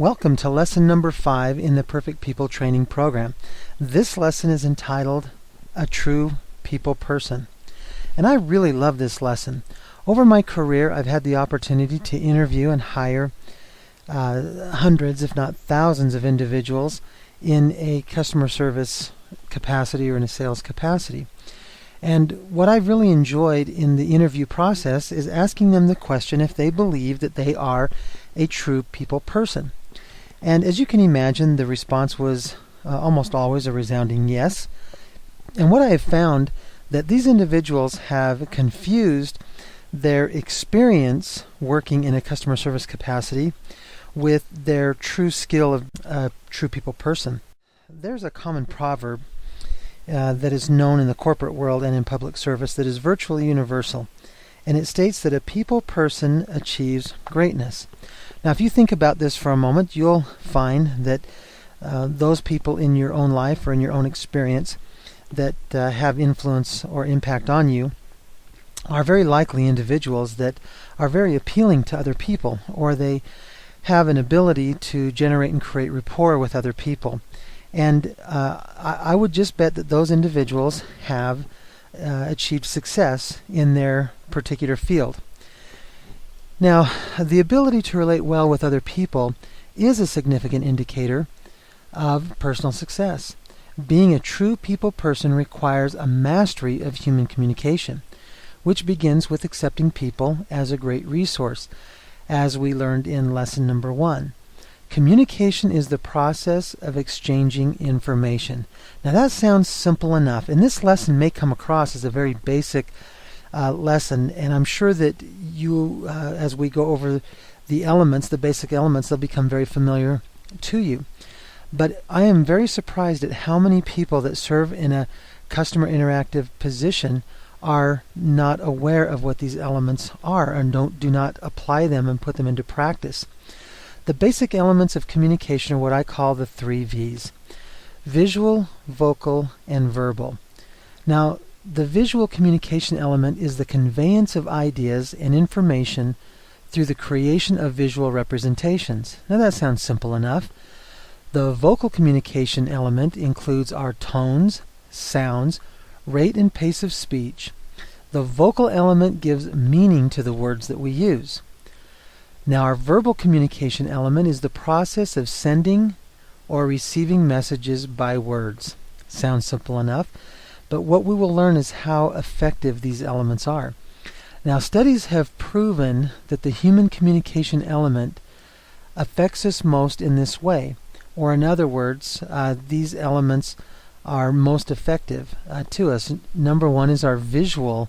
Welcome to lesson number 5 in the Perfect People Training Program. This lesson is entitled A True People Person. And I really love this lesson. Over my career, I've had the opportunity to interview and hire hundreds, if not thousands, of individuals in a customer service capacity or in a sales capacity. And what I've really enjoyed in the interview process is asking them the question if they believe that they are a true people person. And as you can imagine, the response was almost always a resounding yes. And what I have found that these individuals have confused their experience working in a customer service capacity with their true skill of a true people person. There's a common proverb that is known in the corporate world and in public service that is virtually universal. And it states that a people person achieves greatness. Now, if you think about this for a moment, you'll find that those people in your own life or in your own experience that have influence or impact on you are very likely individuals that are very appealing to other people, or they have an ability to generate and create rapport with other people. And I would just bet that those individuals have achieved success in their particular field. Now, the ability to relate well with other people is a significant indicator of personal success. Being a true people person requires a mastery of human communication, which begins with accepting people as a great resource, as we learned in lesson number 1. Communication is the process of exchanging information. Now that sounds simple enough, and this lesson may come across as a very basic lesson, and I'm sure that you, as we go over the elements, the basic elements, they'll become very familiar to you. But I am very surprised at how many people that serve in a customer interactive position are not aware of what these elements are and do not apply them and put them into practice. The basic elements of communication are what I call the 3 V's: visual, vocal, and verbal. Now, the visual communication element is the conveyance of ideas and information through the creation of visual representations. Now that sounds simple enough. The vocal communication element includes our tones, sounds, rate and pace of speech. The vocal element gives meaning to the words that we use. Now, our verbal communication element is the process of sending or receiving messages by words. Sounds simple enough, but what we will learn is how effective these elements are. Now, studies have proven that the human communication element affects us most in this way, or in other words, these elements are most effective to us. Number 1 is our visual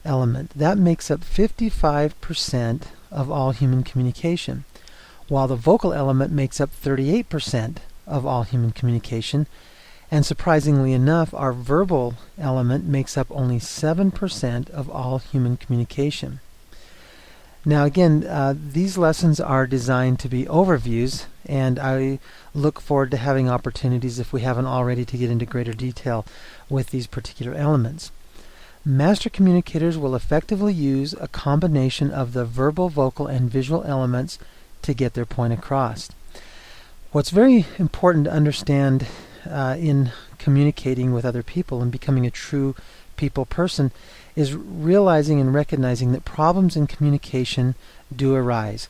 element. That makes up 55% of all human communication, while the vocal element makes up 38% of all human communication, and surprisingly enough, our verbal element makes up only 7% of all human communication. Now again, these lessons are designed to be overviews, and I look forward to having opportunities, if we haven't already, to get into greater detail with these particular elements. Master communicators will effectively use a combination of the verbal, vocal, and visual elements to get their point across. What's very important to understand in communicating with other people and becoming a true people person is realizing and recognizing that problems in communication do arise.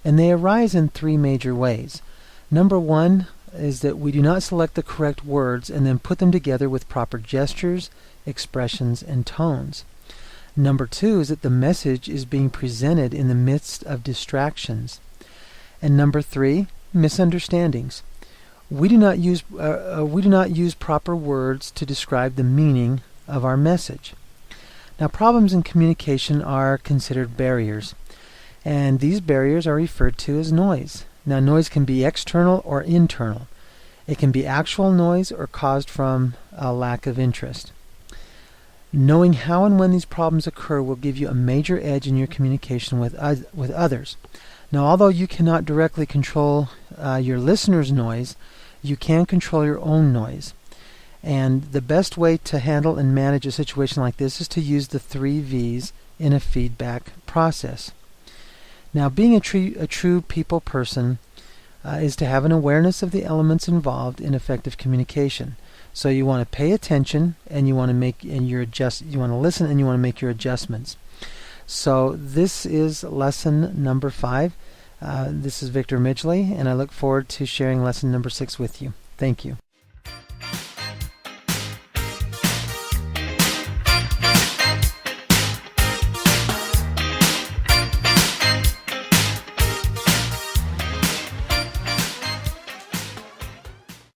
And they arise in 3 major ways. Number 1 is that we do not select the correct words and then put them together with proper gestures, expressions, and tones. Number 2 is that the message is being presented in the midst of distractions. And number 3, misunderstandings. We do not use proper words to describe the meaning of our message. Now, problems in communication are considered barriers, and these barriers are referred to as noise. Now, noise can be external or internal. It can be actual noise or caused from a lack of interest. Knowing how and when these problems occur will give you a major edge in your communication with others. Now, although you cannot directly control your listener's noise, you can control your own noise. And the best way to handle and manage a situation like this is to use the 3 V's in a feedback process. Now, being a true people person is to have an awareness of the elements involved in effective communication. So you want to pay attention, and you want to make and you want to listen, and you want to make your adjustments. So this is lesson number 5. This is Victor Midgley, and I look forward to sharing lesson number 6 with you. Thank you.